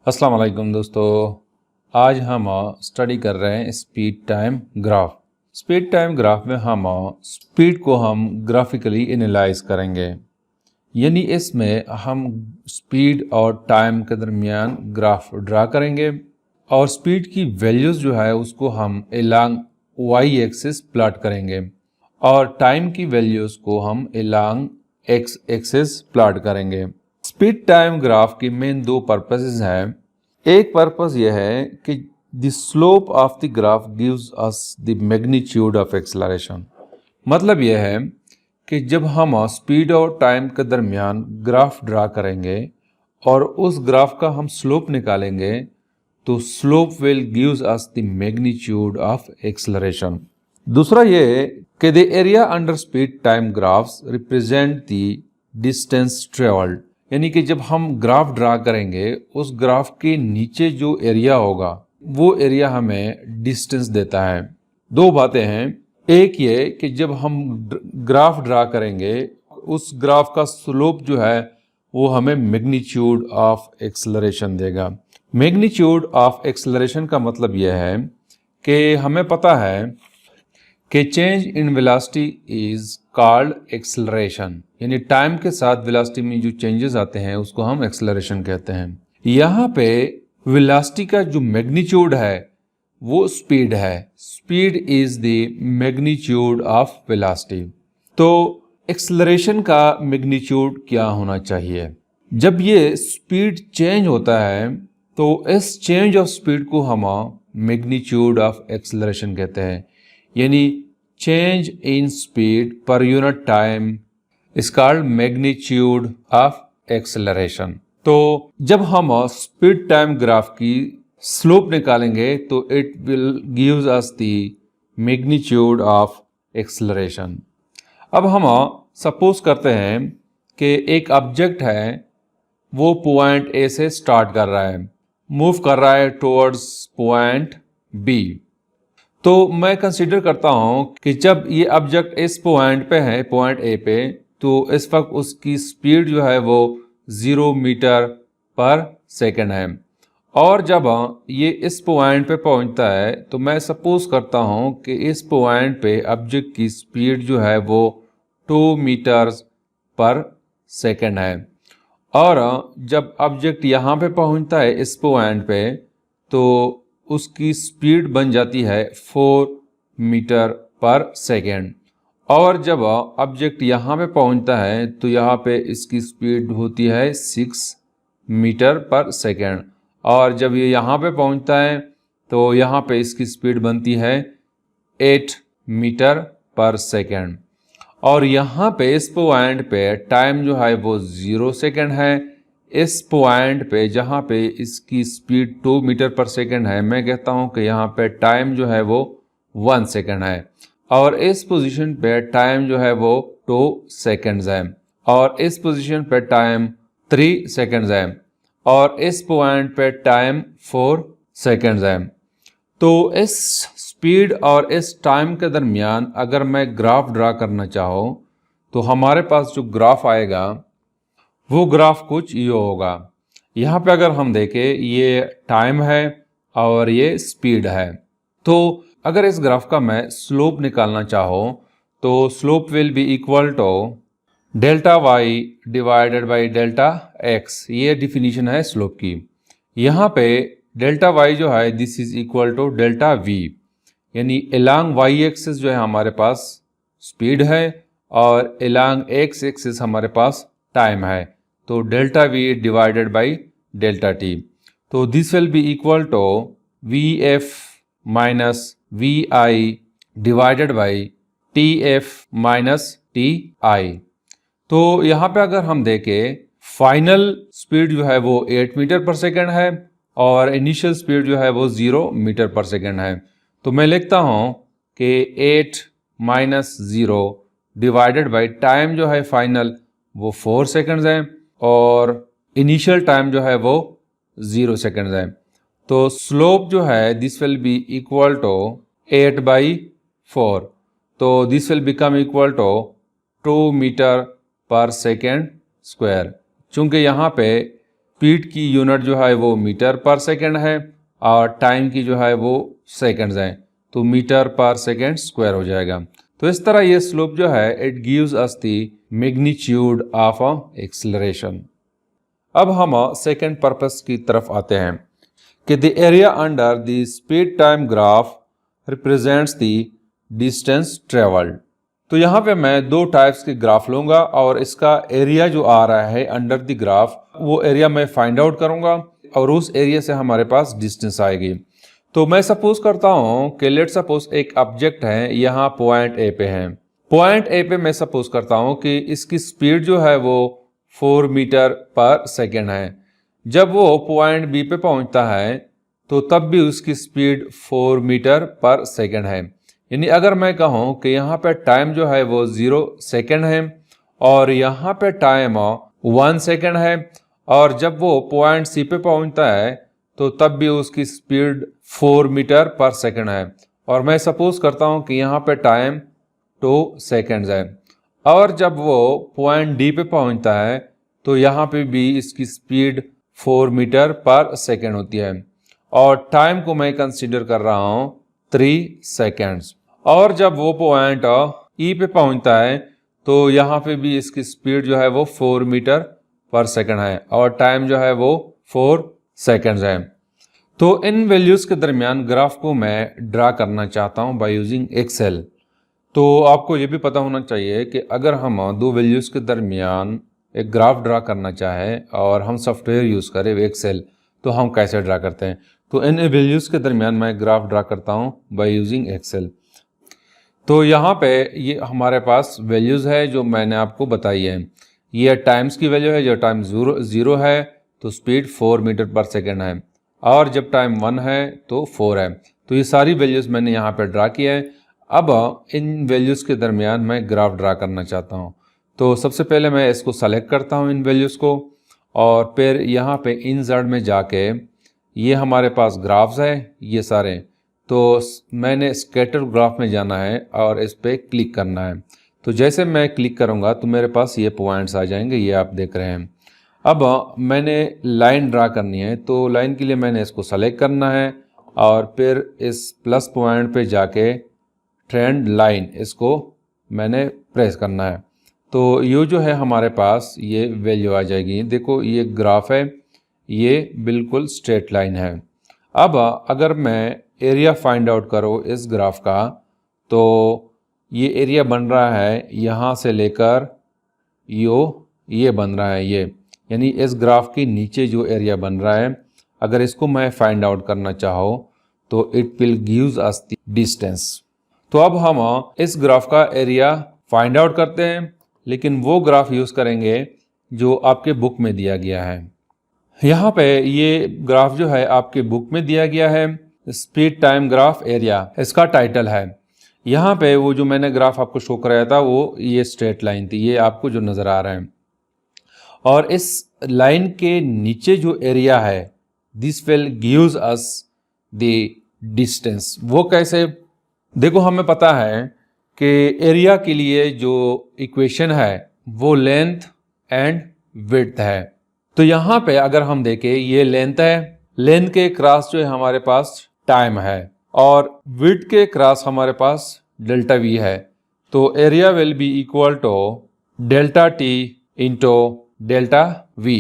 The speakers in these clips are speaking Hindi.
अस्सलाम वालेकुम दोस्तों, आज हम स्टडी कर रहे हैं speed time graph. Speed time graph में हम स्पीड को हम ग्राफिकली एनालाइज करेंगे, यानी इसमें हम स्पीड और टाइम के दरमियान ग्राफ ड्रा करेंगे और स्पीड की वैल्यूज़ जो है उसको हम एलॉन्ग वाई एक्सिस प्लॉट करेंगे और टाइम की वैल्यूज़ को हम एलॉन्ग एक्स एक्सिस प्लॉट करेंगे। स्पीड टाइम ग्राफ की मेन दो पर्पसेस हैं। एक पर्पस यह है कि the slope of the graph gives us the magnitude of acceleration. मतलब यह है कि जब हम स्पीड और टाइम के दरमियान ग्राफ ड्रा करेंगे और उस ग्राफ का हम स्लोप निकालेंगे तो slope will gives us the magnitude of acceleration. दूसरा ये कि the area under speed time graphs represent the distance travelled, यानी कि जब हम ग्राफ ड्रा करेंगे उस ग्राफ के नीचे जो एरिया होगा वो एरिया हमें डिस्टेंस देता है। दो बातें हैं, एक ये कि जब हम ग्राफ ड्रा करेंगे उस ग्राफ का स्लोप जो है वो हमें मैग्नीट्यूड ऑफ एक्सेलरेशन देगा। मैग्नीट्यूड ऑफ एक्सेलरेशन का मतलब यह है कि हमें पता है कि change in velocity is called acceleration, यानी टाइम के साथ वेलोसिटी में जो चेंजेस आते हैं उसको हम एक्सेलरेशन कहते हैं। यहाँ पे वेलोसिटी का जो मैग्नीट्यूड है वो स्पीड है। Speed is the magnitude of velocity. तो एक्सेलरेशन का मैग्नीट्यूड क्या होना चाहिए? जब ये स्पीड चेंज होता है तो इस चेंज ऑफ स्पीड को हम मैग्नीट्यूड ऑफ एक्सेलरेशन कहते हैं, यानी change in speed per unit time is called magnitude of acceleration। तो जब हम स्पीड टाइम ग्राफ की स्लोप निकालेंगे तो it will gives us the magnitude of acceleration। अब हम सपोज करते हैं कि एक ऑब्जेक्ट है, वो पॉइंट ए से स्टार्ट कर रहा है, मूव कर रहा है टुवर्ड्स पॉइंट बी। तो मैं कंसीडर करता हूं कि जब ये ऑब्जेक्ट इस पॉइंट पे है, पॉइंट ए पे, तो इस वक्त उसकी स्पीड जो है वो 0 मीटर पर सेकंड है और जब ये इस पॉइंट पे पहुंचता है तो मैं सपोज करता हूं कि इस पॉइंट पे ऑब्जेक्ट की स्पीड जो है वो 2 मीटर पर सेकंड है और जब ऑब्जेक्ट यहाँ पे पहुंचता है इस पॉइंट पे तो उसकी स्पीड बन जाती है 4 मीटर पर सेकेंड और जब ऑब्जेक्ट यहाँ पे पहुँचता है तो यहाँ पे इसकी स्पीड होती है 6 मीटर पर सेकेंड और जब ये यहाँ पे पहुँचता है तो यहाँ पे इसकी स्पीड बनती है 8 मीटर पर सेकेंड और यहाँ पे इस पॉइंट पे टाइम जो है वो 0 सेकेंड है। इस पॉइंट पे जहाँ पे इसकी स्पीड 2 मीटर पर सेकंड है, मैं कहता हूँ कि यहाँ पे टाइम जो है वो 1 सेकंड है और इस पोजीशन पे टाइम जो है वो 2 सेकंड्स है और इस पोजीशन पे टाइम 3 सेकंड्स है और इस पॉइंट पे टाइम 4 सेकंड्स है। तो इस स्पीड और इस टाइम के दरमियान अगर मैं ग्राफ ड्रा करना चाहूँ तो हमारे पास जो ग्राफ आएगा वो ग्राफ कुछ ये होगा। यहाँ पे अगर हम देखें ये टाइम है और ये स्पीड है, तो अगर इस ग्राफ का मैं स्लोप निकालना चाहूँ तो slope will be equal to delta Y divided by delta X. ये डिफिनीशन है स्लोप की। यहाँ पे डेल्टा वाई जो है this is equal to delta V, यानी एलॉन्ग वाई एक्सिस जो है हमारे पास स्पीड है और एलॉन्ग एक्स एक्सिस हमारे पास टाइम है, तो delta v divided by delta t. तो this will be equal to v f minus v i divided by t f minus t i. तो यहाँ पे अगर हम देखें फाइनल स्पीड जो है वो 8 मीटर पर सेकेंड है और इनिशियल स्पीड जो है वो 0 मीटर पर सेकेंड है। तो मैं लिखता हूँ कि 8 माइनस 0 डिवाइडेड बाई टाइम जो है फाइनल वो 4 सेकंड्स है और इनिशियल टाइम जो है वो 0 सेकंड्स है। तो स्लोप जो है this will be equal to 8/4, तो this will become equal to 2 metre per second square. चूंकि यहाँ पे स्पीड की यूनिट जो है वो मीटर पर सेकेंड है और टाइम की जो है वो सेकेंड्स है, तो मीटर पर सेकेंड स्क्वायर हो जाएगा। तो इस तरह ये स्लोप जो है it gives us the magnitude of acceleration. अब हम सेकेंड पर्पस की तरफ आते हैं कि the area under the speed time graph represents the distance travelled. तो यहाँ पे मैं दो टाइप्स के ग्राफ लूंगा और इसका एरिया जो आ रहा है अंडर द ग्राफ वो एरिया मैं फाइंड आउट करूंगा और उस एरिया से हमारे पास डिस्टेंस आएगी। तो मैं सपोज करता हूं कि लेट सपोज एक ऑब्जेक्ट है, यहाँ पॉइंट ए पे है। पॉइंट ए पे मैं सपोज करता हूं कि इसकी स्पीड जो है वो 4 मीटर पर सेकेंड है। जब वो पॉइंट बी पे पहुंचता है तो तब भी उसकी स्पीड 4 मीटर पर सेकेंड है। यानी अगर मैं कहूं कि यहाँ पे टाइम जो है वो 0 सेकेंड है और यहाँ पे टाइम 1 सेकेंड है, और जब वो पॉइंट सी पे पहुंचता है तो तब भी उसकी स्पीड 4 मीटर पर सेकेंड है। और मैं सपोज करता हूं कि यहाँ पे टाइम 2 सेकेंड्स है, और जब वो पॉइंट डी पे पहुंचता है तो यहाँ पे भी इसकी स्पीड 4 मीटर पर सेकेंड होती है, और टाइम को मैं कंसीडर कर रहा हूँ 3 सेकेंड्स। और जब वो पॉइंट ई पे पहुंचता है तो यहाँ पे भी इसकी स्पीड जो है वो 4 मीटर पर सेकेंड है और टाइम जो है वो 4 सेकेंड्स है। तो इन वैल्यूज के दरमियान ग्राफ को मैं ड्रा करना चाहता हूँ बाय यूजिंग एक्सेल। तो आपको ये भी पता होना चाहिए कि अगर हम दो वैल्यूज के दरमियान एक ग्राफ ड्रा करना चाहें और हम सॉफ्टवेयर यूज़ करें एक्सेल, तो हम कैसे ड्रा करते हैं। तो इन वैल्यूज के दरमियान मैं ग्राफ ड्रा करता हूँ बाय यूजिंग एक्सेल। तो यहाँ पे ये हमारे पास वैल्यूज़ है जो मैंने आपको बताई है। ये टाइम्स की वैल्यू है, जो टाइम ज़ीरो है तो स्पीड 4 मीटर पर सेकेंड है, और जब टाइम 1 है तो 4 है। तो ये सारी वैल्यूज़ मैंने यहाँ पे ड्रा किया है। अब इन वैल्यूज़ के दरमियान मैं ग्राफ ड्रा करना चाहता हूँ। तो सबसे पहले मैं इसको सेलेक्ट करता हूँ इन वैल्यूज़ को, और फिर यहाँ पे इंसर्ट में जाके ये हमारे पास ग्राफ्स है ये सारे। तो मैंने स्कैटर ग्राफ में जाना है और इस पर क्लिक करना है। तो जैसे मैं क्लिक करूँगा तो मेरे पास ये पॉइंट्स आ जाएंगे, ये आप देख रहे हैं। अब मैंने लाइन ड्रा करनी है, तो लाइन के लिए मैंने इसको सेलेक्ट करना है और फिर इस प्लस पॉइंट पे जाके ट्रेंड लाइन इसको मैंने प्रेस करना है। तो ये जो है हमारे पास ये वैल्यू आ जाएगी। देखो ये ग्राफ है, ये बिल्कुल स्ट्रेट लाइन है। अब अगर मैं एरिया फाइंड आउट करो इस ग्राफ का, तो ये एरिया बन रहा है यहाँ से लेकर ये बन रहा है ये, यानी इस ग्राफ के नीचे जो एरिया बन रहा है, अगर इसको मैं फाइंड आउट करना चाहो तो it will gives us the distance. तो अब हम इस ग्राफ का एरिया फाइंड आउट करते हैं, लेकिन वो ग्राफ यूज़ करेंगे जो आपके बुक में दिया गया है। यहाँ पे ये ग्राफ जो है आपके बुक में दिया गया है, स्पीड टाइम ग्राफ एरिया इसका टाइटल है। यहाँ पे वो जो मैंने ग्राफ आपको शो कराया था वो ये स्ट्रेट लाइन थी, ये आपको जो नज़र आ रहा है। और इस लाइन के नीचे जो एरिया है this will gives us the distance. वो कैसे? देखो हमें पता है कि एरिया के लिए जो इक्वेशन है वो लेंथ एंड विड्थ है। तो यहाँ पे अगर हम देखें ये लेंथ है, लेंथ के क्रॉस जो है हमारे पास टाइम है, और विड्थ के क्रॉस हमारे पास डेल्टा वी है। तो area will be equal to delta T into delta V.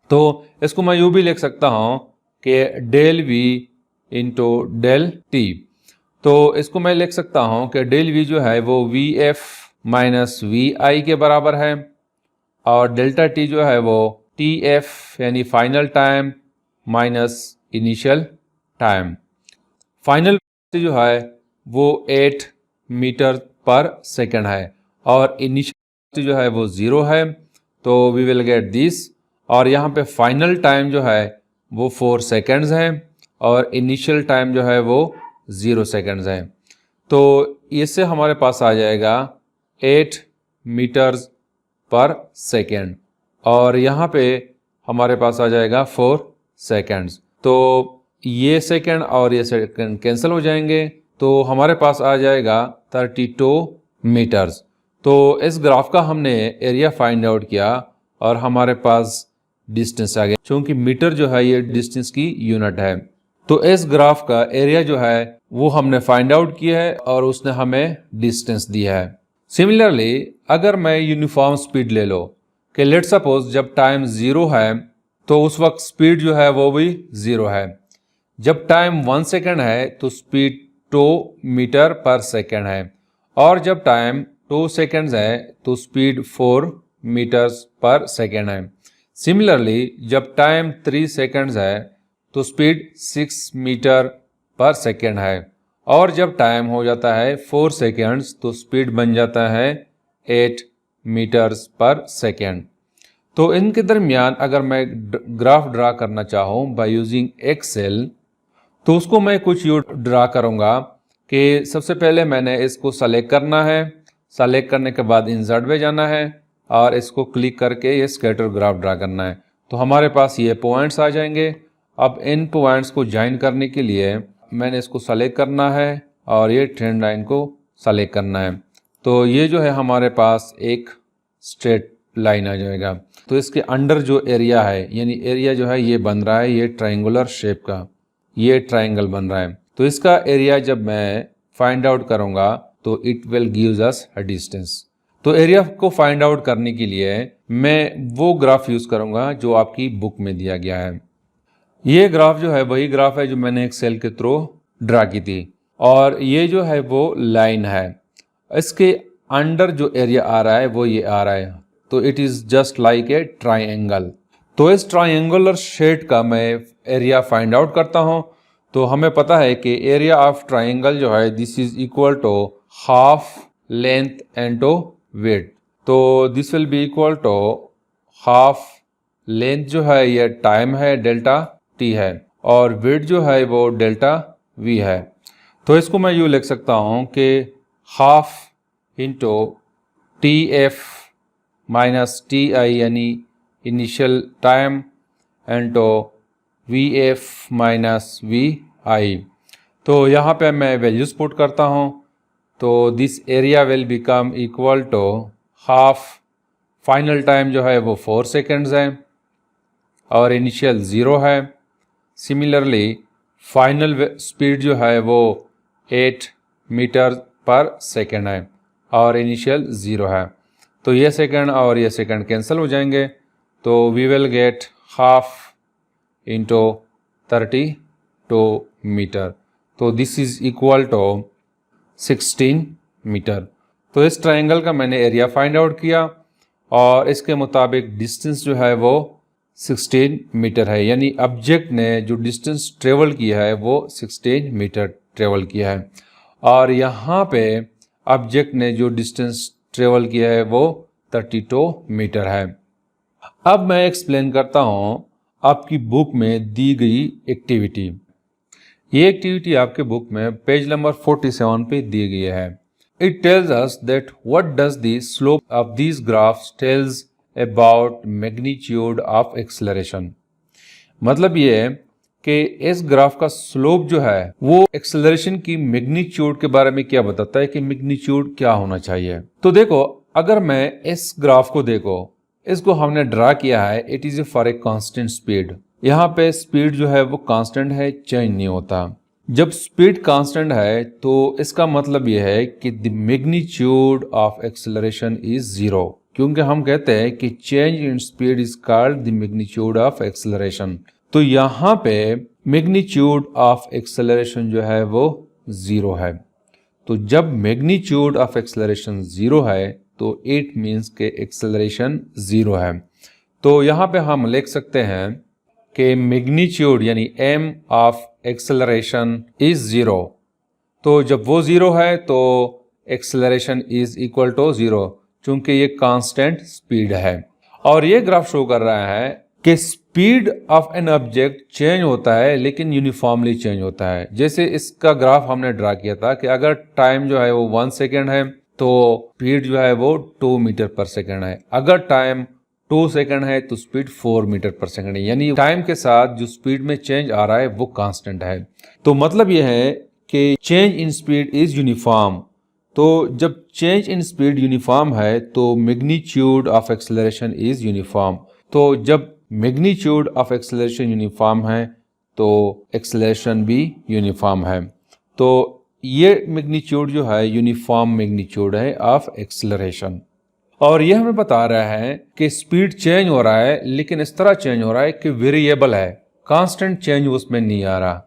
तो इसको मैं यूँ भी लिख सकता हूँ कि del V into del T. तो इसको मैं लिख सकता हूँ कि डेल वी जो है वो वी एफ माइनस वी आई के बराबर है, और डेल्टा टी जो है वो टी एफ यानी final time minus initial time. Final जो है वो 8 मीटर पर सेकेंड है, और इनिशियल जो है वो 0 है, तो वी विल गेट दिस। और यहाँ पे फाइनल टाइम जो है वो 4 सेकेंड्स है, और इनिशियल टाइम जो है वो 0 सेकेंड्स है। तो इससे हमारे पास आ जाएगा 8 मीटर्स पर सेकेंड, और यहाँ पे हमारे पास आ जाएगा 4 सेकेंड्स। तो ये सेकेंड और ये सेकेंड कैंसिल हो जाएंगे, तो हमारे पास आ जाएगा 32 मीटर्स। तो इस ग्राफ का हमने एरिया फाइंड आउट किया और हमारे पास डिस्टेंस आ गया, क्योंकि मीटर जो है ये डिस्टेंस की यूनिट है। तो इस ग्राफ का एरिया जो है वो हमने फाइंड आउट किया है और उसने हमें डिस्टेंस दिया है। सिमिलरली अगर मैं यूनिफॉर्म स्पीड ले लो कि लेट सपोज जब टाइम 0 है तो उस वक्त स्पीड जो है वो भी 0 है। जब टाइम 1 सेकेंड है तो स्पीड 2 मीटर पर सेकेंड है, और जब टाइम 2 सेकेंड्स है तो स्पीड 4 मीटर्स पर सेकेंड है। सिमिलरली जब टाइम 3 सेकेंड्स है तो स्पीड 6 मीटर पर सेकेंड है, और जब टाइम हो जाता है 4 सेकेंड्स तो स्पीड बन जाता है 8 मीटर्स पर सेकेंड। तो इनके दरमियान अगर मैं ग्राफ ड्रा करना चाहूँ बाय यूजिंग एक्सेल, तो उसको मैं कुछ यूँ ड्रा करूँगा कि सबसे पहले मैंने इसको सेलेक्ट करना है, सेलेक्ट करने के बाद इंसर्ट में जाना है और इसको क्लिक करके ये स्कैटर ग्राफ ड्रा करना है। तो हमारे पास ये पॉइंट्स आ जाएंगे। अब इन पॉइंट्स को ज्वाइन करने के लिए मैंने इसको सेलेक्ट करना है और ये ट्रेंड लाइन को सेलेक्ट करना है। तो ये जो है हमारे पास एक स्ट्रेट लाइन आ जाएगा। तो इसके अंडर जो एरिया है, यानी एरिया जो है ये बन रहा है, ये ट्रायंगुलर शेप का ये ट्रायंगल बन रहा है। तो इसका एरिया जब मैं फाइंड आउट करूंगा तो it will gives us a distance. तो एरिया को फाइंड आउट करने के लिए मैं वो ग्राफ यूज करूंगा जो आपकी बुक में दिया गया है। ये ग्राफ जो है वही ग्राफ है जो मैंने एक्सेल के थ्रू ड्रा की थी, और ये जो है वो लाइन है। इसके अंडर जो एरिया आ रहा है वो ये आ रहा है, तो it is just like a triangle. तो इस ट्राइंगुलर शेड का मैं एरिया फाइंड आउट करता हूं। तो हमें पता है कि एरिया ऑफ ट्राइंगल जो है this is equal to half length into width. तो this will be equal to half length जो है ये टाइम है, डेल्टा टी है, और विड्थ जो है वो डेल्टा वी है। तो इसको मैं यूँ लिख सकता हूँ कि half into t f minus t i यानी initial time into v f minus v i. तो यहाँ पे मैं वैल्यूज पुट करता हूँ। तो this area will become equal to half, final time जो है वो 4 सेकेंड्स है और इनिशियल 0 है। सिमिलरली फाइनल स्पीड जो है वो 8 मीटर पर सेकेंड है और इनिशियल 0 है। तो ये सेकंड और ये सेकंड कैंसिल हो जाएंगे, तो we will get half into 32 metre. तो this is equal to 16 metre. तो इस ट्रायंगल का मैंने एरिया फाइंड आउट किया और इसके मुताबिक डिस्टेंस जो है वो 16 मीटर है, यानी ऑब्जेक्ट ने जो डिस्टेंस ट्रेवल किया है वो 16 मीटर ट्रेवल किया है, और यहाँ पे ऑब्जेक्ट ने जो डिस्टेंस ट्रेवल किया है वो 32 मीटर है। अब मैं एक्सप्लेन करता हूँ आपकी बुक में दी गई एक्टिविटी। ये एक्टिविटी आपके बुक में पेज नंबर 47 पे दी गई है। It tells us that what does the slope of these graphs tells about magnitude of acceleration. मतलब ये है कि इस ग्राफ का स्लोप जो है वो एक्सेलरेशन की मैग्नीट्यूड के बारे में क्या बताता है कि मैग्नीट्यूड क्या होना चाहिए। तो देखो, अगर मैं इस ग्राफ को देखो, इसको हमने ड्रा किया है, it is for a constant speed. यहाँ पे स्पीड जो है वो कांस्टेंट है, चेंज नहीं होता। जब स्पीड कांस्टेंट है तो इसका मतलब यह है कि the magnitude of acceleration is 0, क्योंकि हम कहते हैं कि change in speed is called the magnitude of acceleration. तो यहाँ पे मैग्नीट्यूड ऑफ एक्सेलरेशन जो है वो 0 है। तो जब मैग्नीट्यूड ऑफ एक्सेलरेशन 0 है तो इट मीन्स के एक्सेलरेशन 0 है। तो यहाँ पे हम लिख सकते हैं कि मैग्नीट्यूड यानी m ऑफ एक्सेलरेशन इज 0। तो जब वो 0 है तो एक्सेलरेशन इज इक्वल टू 0, चूंकि ये कांस्टेंट स्पीड है। और ये ग्राफ शो कर रहा है कि speed of an object change होता है लेकिन यूनिफॉर्मली चेंज होता है। जैसे इसका ग्राफ हमने ड्रा किया था कि अगर टाइम जो है वो 1 सेकेंड है तो स्पीड जो है वो 2 मीटर पर सेकेंड है। अगर टाइम 2 सेकेंड है तो स्पीड 4 मीटर पर सेकेंड है, यानी टाइम के साथ जो स्पीड में चेंज आ रहा है वो कांस्टेंट है। तो मतलब यह है कि change in speed is uniform. तो जब चेंज इन स्पीड यूनिफॉर्म है तो magnitude of acceleration is uniform. तो जब मैग्नीट्यूड ऑफ एक्सेलरेशन यूनिफॉर्म है तो एक्सेलरेशन भी यूनिफॉर्म है। तो ये मैग्नीट्यूड जो है यूनिफॉर्म मैग्नीट्यूड है ऑफ एक्सेलरेशन। और यह हमें बता रहा है कि स्पीड चेंज हो रहा है, लेकिन इस तरह चेंज हो रहा है कि वेरिएबल है, कांस्टेंट चेंज उसमें नहीं आ रहा।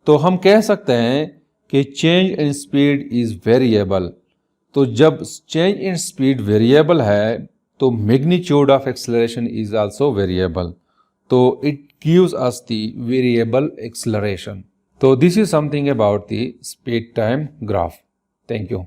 तो हम कह सकते हैं कि change in speed is variable. तो जब चेंज इन स्पीड वेरिएबल है तो magnitude of acceleration is also variable. तो it gives us the variable acceleration. तो this is something about the speed time graph. Thank you.